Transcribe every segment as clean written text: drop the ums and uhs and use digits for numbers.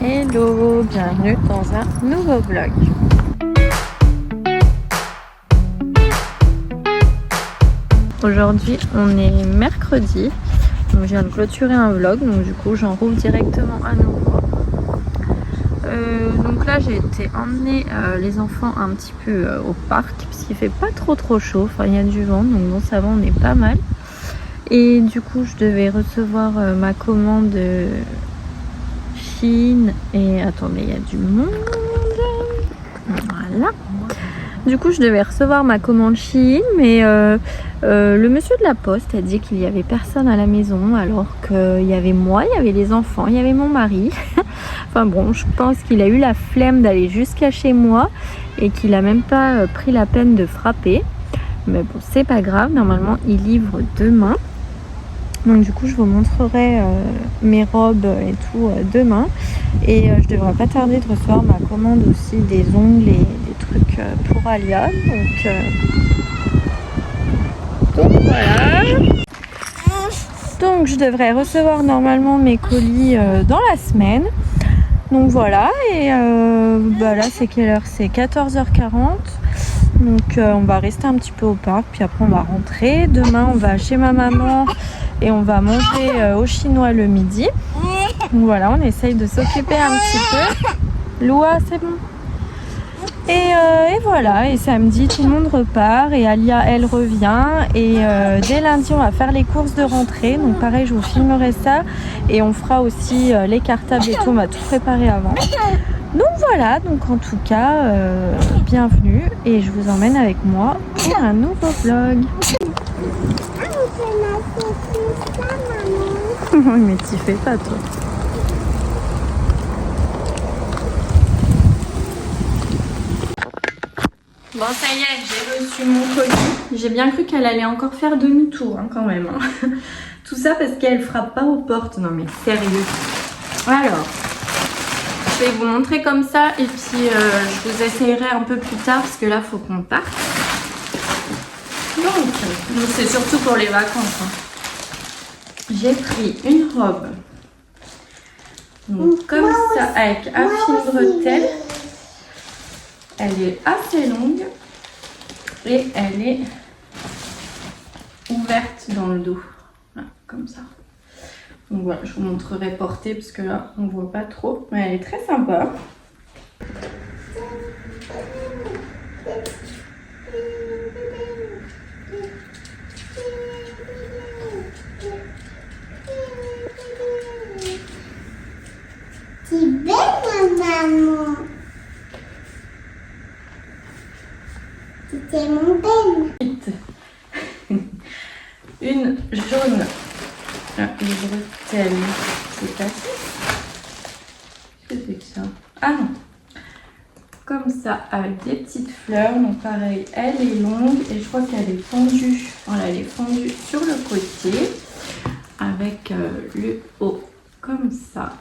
Hello, bienvenue dans un nouveau vlog. Aujourd'hui on est mercredi, donc je viens de clôturer un vlog, donc du coup j'en rouvre directement à nouveau. Donc là j'ai été emmener les enfants un petit peu au parc parce qu'il fait pas trop chaud, enfin il y a du vent donc bon ça va, on est pas mal. Et du coup je devais recevoir ma commande Chine et attendez il y a du monde, voilà. Du coup je devais recevoir ma commande Chine mais le monsieur de la poste a dit qu'il n'y avait personne à la maison alors qu'il y avait moi, il y avait les enfants, il y avait mon mari. Enfin bon, je pense qu'il a eu la flemme d'aller jusqu'à chez moi et qu'il a même pas pris la peine de frapper. Mais bon, c'est pas grave, normalement il livre demain. Donc du coup je vous montrerai mes robes et tout demain. Et je devrais pas tarder de recevoir ma commande aussi des ongles et des trucs pour Alia. Donc voilà. Donc je devrais recevoir normalement mes colis dans la semaine. Donc voilà, et là c'est quelle heure? C'est 14h40. Donc on va rester un petit peu au parc, puis après on va rentrer. Demain on va chez ma maman et on va manger au chinois le midi. Donc voilà, on essaye de s'occuper un petit peu. Loua, c'est bon. Et voilà, et samedi tout le monde repart et Alia elle revient et dès lundi on va faire les courses de rentrée, donc pareil je vous filmerai ça et on fera aussi les cartables et tout, on va tout préparer avant. Donc voilà, donc en tout cas bienvenue et je vous emmène avec moi pour un nouveau vlog. Mais t'y fais pas toi. Bon ça y est, j'ai reçu mon colis. J'ai bien cru qu'elle allait encore faire demi-tour quand même. Tout ça parce qu'elle frappe pas aux portes. Non mais sérieux. Alors, je vais vous montrer comme ça et puis je vous essayerai un peu plus tard parce que là faut qu'on parte. Donc c'est surtout pour les vacances. J'ai pris une robe. Donc, comme ça avec un fil bretelle. Elle est assez longue et elle est ouverte dans le dos, voilà, comme ça. Donc voilà, je vous montrerai portée parce que là on voit pas trop, mais elle est très sympa. C'est belle maman. C'est mon belle. Une jaune, les bretelles, c'est cassé. Qu'est-ce que c'est que ça? Ah non, comme ça avec des petites fleurs. Donc pareil, elle est longue et je crois qu'elle est fendue. Voilà, elle est fendue sur le côté avec le haut comme ça.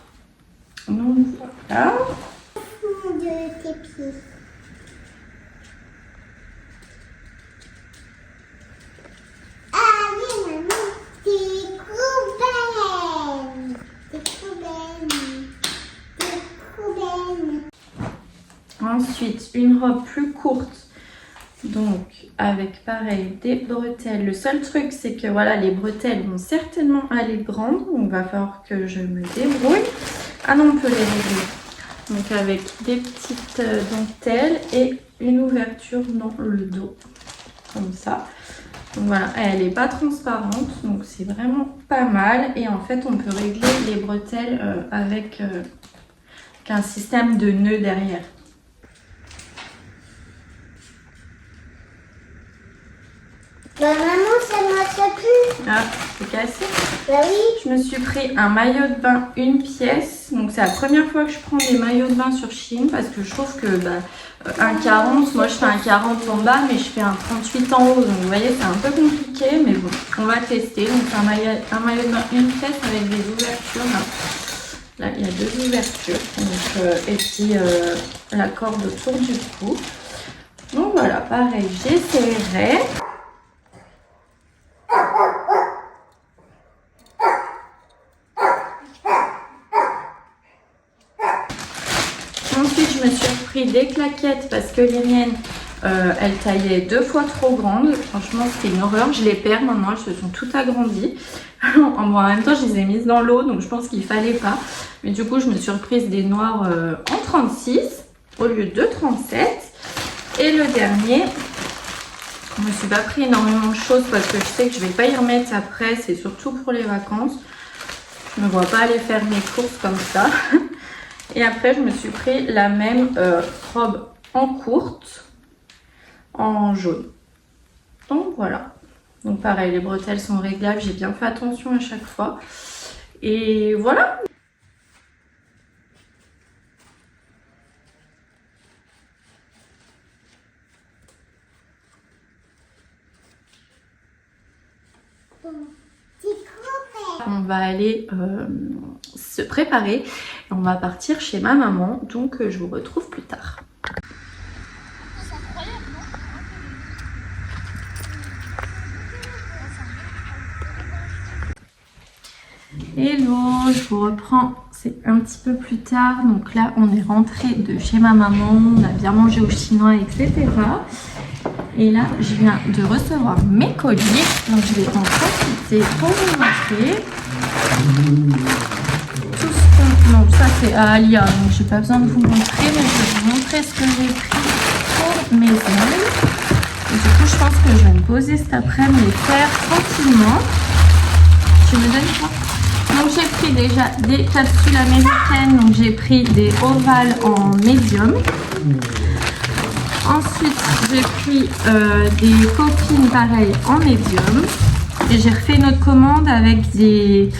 Donc voilà. De tes pieds. Allez maman, t'es trop belle. T'es trop belle. T'es trop belle. Ensuite, une robe plus courte, donc avec pareil des bretelles. Le seul truc, c'est que voilà, les bretelles vont certainement aller grandes, donc il va falloir que je me débrouille. Ah non, on peut les régler. Donc avec des petites dentelles et une ouverture dans le dos, comme ça. Donc voilà, elle n'est pas transparente, donc c'est vraiment pas mal. Et en fait, on peut régler les bretelles avec un système de nœuds derrière. Bah maman, ça ne marche plus. Ah, c'est cassé. Bah oui. Je me suis pris un maillot de bain, une pièce. Donc c'est la première fois que je prends des maillots de bain sur Shein parce que je trouve que un 40, moi je fais un 40 en bas mais je fais un 38 en haut. Donc vous voyez c'est un peu compliqué mais bon, on va tester. Donc un maillot de bain, une pièce avec des ouvertures. Là il y a deux ouvertures. Donc, et puis la corde autour du cou. Donc voilà, pareil, j'essaierai. me suis pris des claquettes parce que les miennes, elles taillaient 2 fois trop grandes. Franchement, c'était une horreur. Je les perds maintenant, elles se sont toutes agrandies. En même temps, je les ai mises dans l'eau, donc je pense qu'il fallait pas. Mais du coup, je me suis reprise des noirs en 36 au lieu de 37. Et le dernier, je me suis pas pris énormément de choses parce que je sais que je vais pas y remettre après. C'est surtout pour les vacances. Je ne me vois pas aller faire mes courses comme ça. Et après, je me suis pris la même robe en courte, en jaune. Donc voilà. Donc pareil, les bretelles sont réglables. J'ai bien fait attention à chaque fois. Et voilà. On va aller se préparer et on va partir chez ma maman, donc je vous retrouve plus tard. Hello, je vous reprends, c'est un petit peu plus tard, donc là on est rentré de chez ma maman, on a bien mangé au chinois, etc. Et là je viens de recevoir mes colis, donc je vais en profiter pour vous montrer. Tout ce qu'on... Non, ça c'est à Alia, donc j'ai pas besoin de vous montrer, mais je vais vous montrer ce que j'ai pris pour mes ongles. Et du coup je pense que je vais me poser cet après-midi et les faire tranquillement. Tu me donnes quoi? Donc j'ai pris déjà des capsules américaines, donc j'ai pris des ovales en médium. Ensuite j'ai pris des copines pareil en médium. Et j'ai refait une autre commande avec des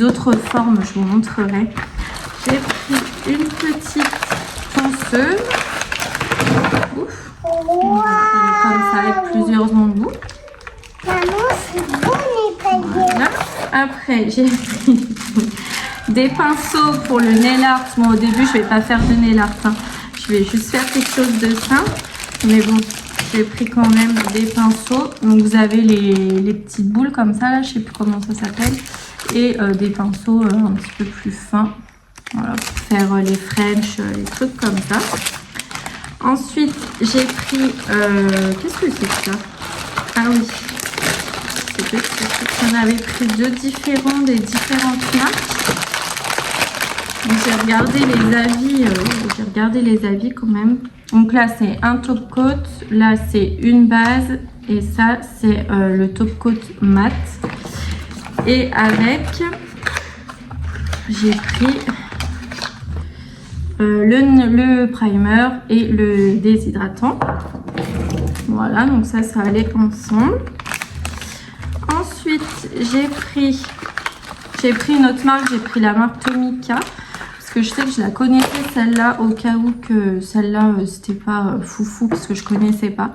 autres formes, je vous montrerai. J'ai pris une petite ponceuse. Ouf. Wow. Elle est comme ça avec plusieurs embouts. Maman, c'est bon les paillettes. Voilà. Après, j'ai pris des pinceaux pour le nail art. Bon, au début, je vais pas faire de nail art. Hein. Je vais juste faire quelque chose de simple. Mais bon, j'ai pris quand même des pinceaux. Donc, vous avez les petites boules comme ça. Là, je sais plus comment ça s'appelle. Et des pinceaux un petit peu plus fins. Voilà, pour faire les French, les trucs comme ça. Ensuite, j'ai pris... qu'est-ce que c'est que ça? Ah oui. J'en avais pris deux différents des différentes marques. J'ai regardé les avis quand même. Donc là c'est un top coat, là c'est une base et ça c'est le top coat mat. Et avec j'ai pris le primer et le déshydratant. Voilà, donc ça allait ensemble. Ensuite, j'ai pris une autre marque, j'ai pris la marque Tomica. Parce que je sais que je la connaissais celle-là, au cas où que celle-là, c'était pas foufou, parce que je connaissais pas.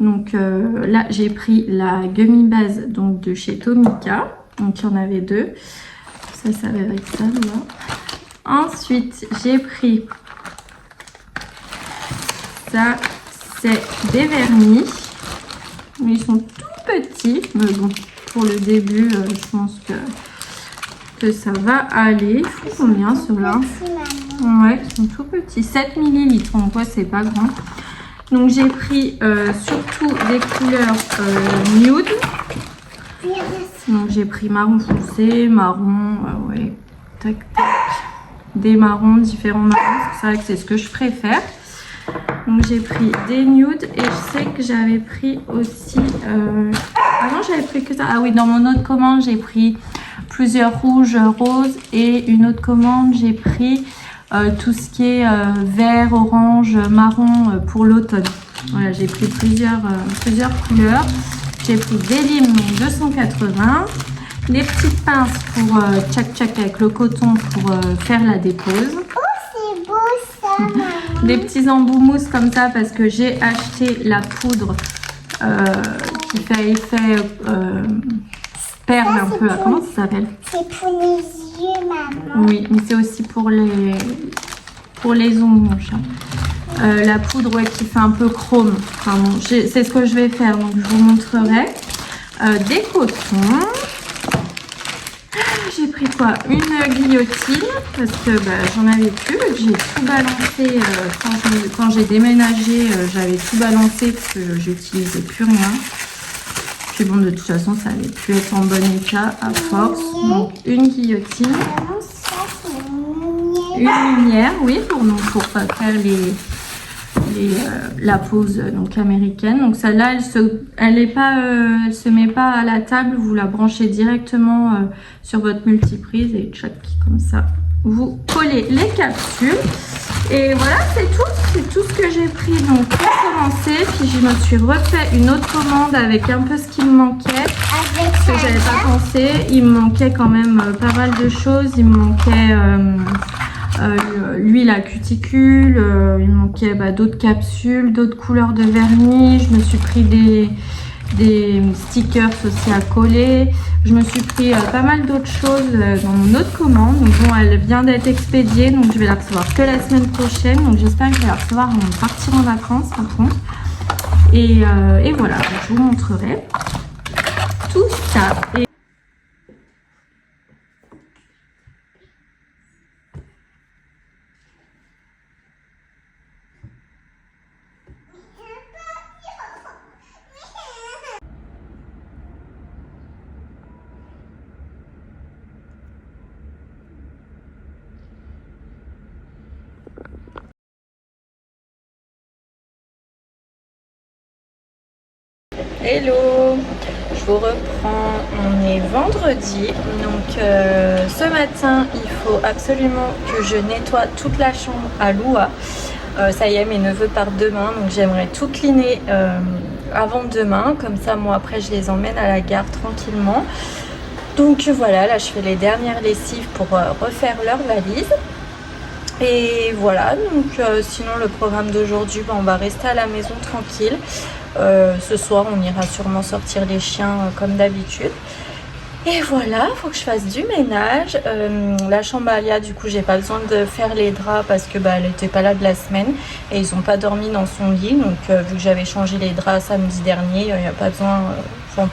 Donc là, j'ai pris la gummy base donc, de chez Tomica. Donc il y en avait deux. Ça va avec ça, là. Ensuite, j'ai pris ça, c'est des vernis. Mais ils sont tout petits. Mais bon, pour le début, je pense que ça va aller. Il faut combien ceux-là? Ouais, ils sont tout petits. 7 ml. Donc ouais, c'est pas grand. Donc j'ai pris surtout des couleurs nude. Donc j'ai pris marron foncé, marron, ouais, tac tac. Des marrons, différents marrons. C'est vrai que c'est ce que je préfère. Donc j'ai pris des nudes et je sais que j'avais pris aussi... Avant j'avais pris que ça. Ah oui, dans mon autre commande j'ai pris plusieurs rouges, roses et une autre commande j'ai pris tout ce qui est vert, orange, marron pour l'automne. Voilà, j'ai pris plusieurs couleurs. J'ai pris des limes 280, des petites pinces pour tchac-tchac avec le coton pour faire la dépose. Des petits embouts mousse comme ça parce que j'ai acheté la poudre qui fait effet sperme un peu. Comment ça s'appelle? C'est pour les yeux, maman. Oui, mais c'est aussi pour les ongles, mon chat. La poudre ouais, qui fait un peu chrome. Enfin, bon, c'est ce que je vais faire, donc je vous montrerai. Des cotons. J'ai pris quoi? Une guillotine, parce que j'en avais plus, j'ai tout balancé quand j'ai déménagé, j'avais tout balancé parce que j'utilisais plus rien. Puis bon, de toute façon, ça allait plus être en bon état à force. Donc une guillotine. Maman, ça, c'est une Une lumière, oui, pour faire la pause donc américaine. Donc celle-là, elle se met pas à la table. Vous la branchez directement sur votre multiprise et tchac, comme ça. Vous collez les capsules. Et voilà, c'est tout ce que j'ai pris donc pour commencer. Puis je me suis refait une autre commande avec un peu ce qui me manquait. avec Ce que j'avais pas pensé. Il me manquait quand même pas mal de choses. Il me manquait l'huile à cuticule, il me manquait d'autres capsules, d'autres couleurs de vernis. Je me suis pris des stickers aussi à coller. Je me suis pris pas mal d'autres choses dans mon autre commande. Donc bon, elle vient d'être expédiée, donc je vais la recevoir que la semaine prochaine. Donc j'espère que je vais la recevoir avant de partir en vacances par contre. Et voilà, je vous montrerai tout ça. Hello, je vous reprends, on est vendredi, donc ce matin il faut absolument que je nettoie toute la chambre à Loua. Ça y est, mes neveux partent demain, donc j'aimerais tout cleaner avant demain, comme ça moi après je les emmène à la gare tranquillement. Donc voilà, là je fais les dernières lessives pour refaire leur valise. Et voilà, donc sinon le programme d'aujourd'hui, on va rester à la maison tranquille. Ce soir on ira sûrement sortir les chiens comme d'habitude. Et voilà, il faut que je fasse du ménage. La chambre à Alia, du coup j'ai pas besoin de faire les draps parce que elle n'était pas là de la semaine. Et ils n'ont pas dormi dans son lit. Donc vu que j'avais changé les draps samedi dernier, il n'y a pas besoin...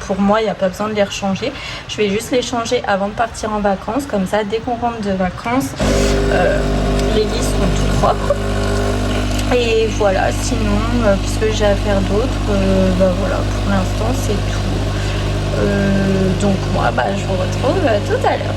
pour moi, il n'y a pas besoin de les rechanger. Je vais juste les changer avant de partir en vacances. Comme ça, dès qu'on rentre de vacances, les lits seront tout propres. Et voilà, sinon, puisque j'ai à faire d'autres, voilà, pour l'instant, c'est tout. Donc moi, je vous retrouve tout à l'heure.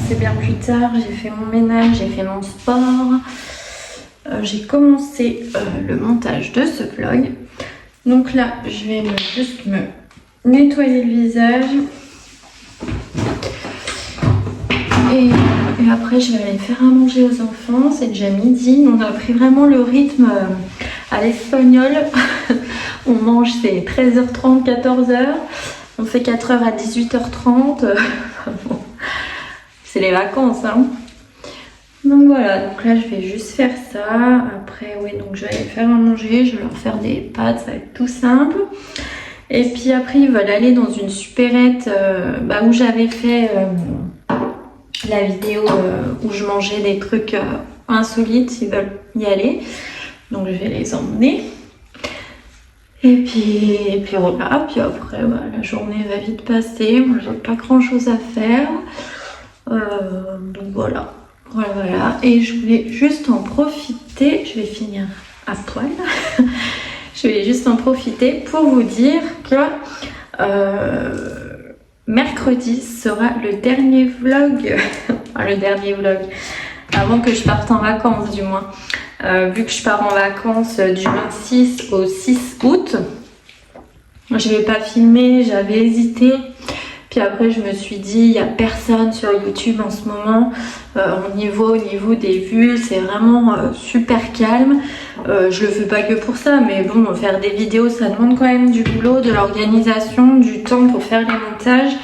commencé bien plus tard. J'ai fait mon ménage, j'ai fait mon sport. J'ai commencé le montage de ce vlog. Donc là, je vais juste me nettoyer le visage. Et après, je vais aller faire à manger aux enfants. C'est déjà midi. On a pris vraiment le rythme à l'espagnol. On mange, c'est 13h30, 14h. On fait 4h à 18h30. C'est les vacances, hein. Donc voilà, donc là je vais juste faire ça. Après, oui, donc je vais aller faire à manger. Je vais leur faire des pâtes, ça va être tout simple. Et puis après, ils veulent aller dans une supérette où j'avais fait la vidéo où je mangeais des trucs insolites. Ils veulent y aller. Donc je vais les emmener. Et puis voilà, puis après la journée va vite passer, moi j'ai pas grand chose à faire, donc voilà, et je voulais juste en profiter, je vais finir à poil, je voulais juste en profiter pour vous dire que mercredi sera le dernier vlog, avant que je parte en vacances du moins. Vu que je pars en vacances du 26 au 6 août, je vais pas filmer, j'avais hésité. Puis après je me suis dit, il n'y a personne sur YouTube en ce moment. Au niveau des vues, c'est vraiment super calme. Je le fais pas que pour ça, mais bon, faire des vidéos, ça demande quand même du boulot, de l'organisation, du temps pour faire les montages.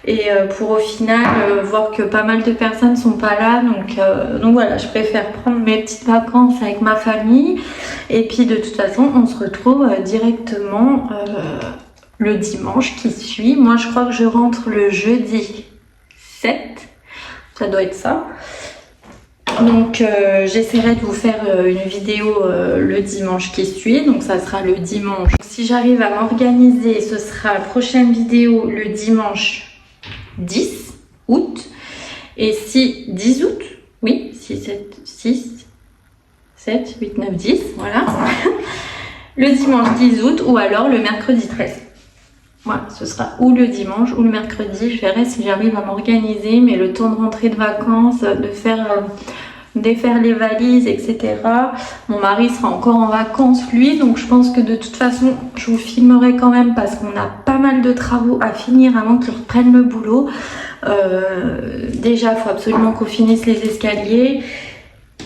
Et pour au final voir que pas mal de personnes sont pas là, donc voilà, je préfère prendre mes petites vacances avec ma famille. Et puis de toute façon on se retrouve directement le dimanche qui suit. Moi je crois que je rentre le jeudi 7, ça doit être ça. Donc j'essaierai de vous faire une vidéo le dimanche qui suit, donc ça sera le dimanche. Si j'arrive à m'organiser, ce sera la prochaine vidéo le dimanche 10 août. Et si 10 août, oui, 6, 7, 8, 9, 10, voilà. Le dimanche 10 août ou alors le mercredi 13. Voilà, ce sera ou le dimanche ou le mercredi. Je verrai si j'arrive à m'organiser, mais le temps de rentrer de vacances, de faire défaire les valises, etc. Mon mari sera encore en vacances lui, donc je pense que de toute façon je vous filmerai quand même parce qu'on a pas mal de travaux à finir avant qu'ils reprennent le boulot. Déjà il faut absolument qu'on finisse les escaliers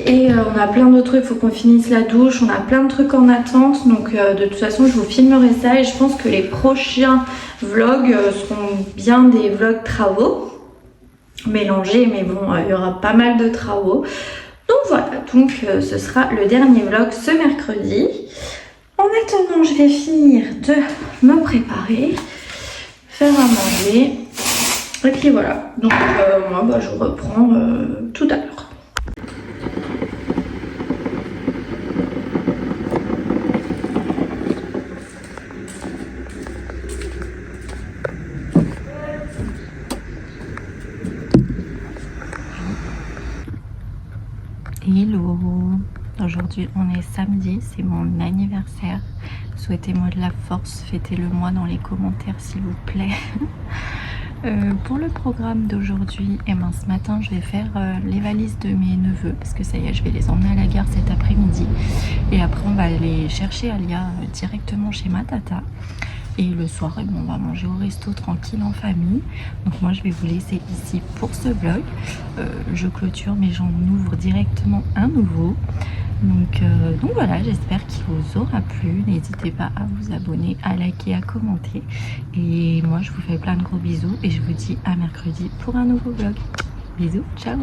et on a plein d'autres trucs, il faut qu'on finisse la douche, on a plein de trucs en attente, donc de toute façon je vous filmerai ça et je pense que les prochains vlogs seront bien des vlogs travaux mélangés, mais bon, il y aura pas mal de travaux. Donc voilà, donc ce sera le dernier vlog ce mercredi. En attendant, je vais finir de me préparer, faire à manger. Et puis voilà, donc moi je reprends tout à l'heure. Hello, aujourd'hui on est samedi, c'est mon anniversaire. Souhaitez-moi de la force, fêtez-le moi dans les commentaires s'il vous plaît. Pour le programme d'aujourd'hui, ce matin je vais faire les valises de mes neveux parce que ça y est, je vais les emmener à la gare cet après-midi et après on va aller chercher Alia directement chez ma tata. Et le soir, on va manger au resto tranquille en famille. Donc moi, je vais vous laisser ici pour ce vlog. Je clôture, mais j'en ouvre directement un nouveau. Donc voilà, j'espère qu'il vous aura plu. N'hésitez pas à vous abonner, à liker, à commenter. Et moi, je vous fais plein de gros bisous. Et je vous dis à mercredi pour un nouveau vlog. Bisous, ciao!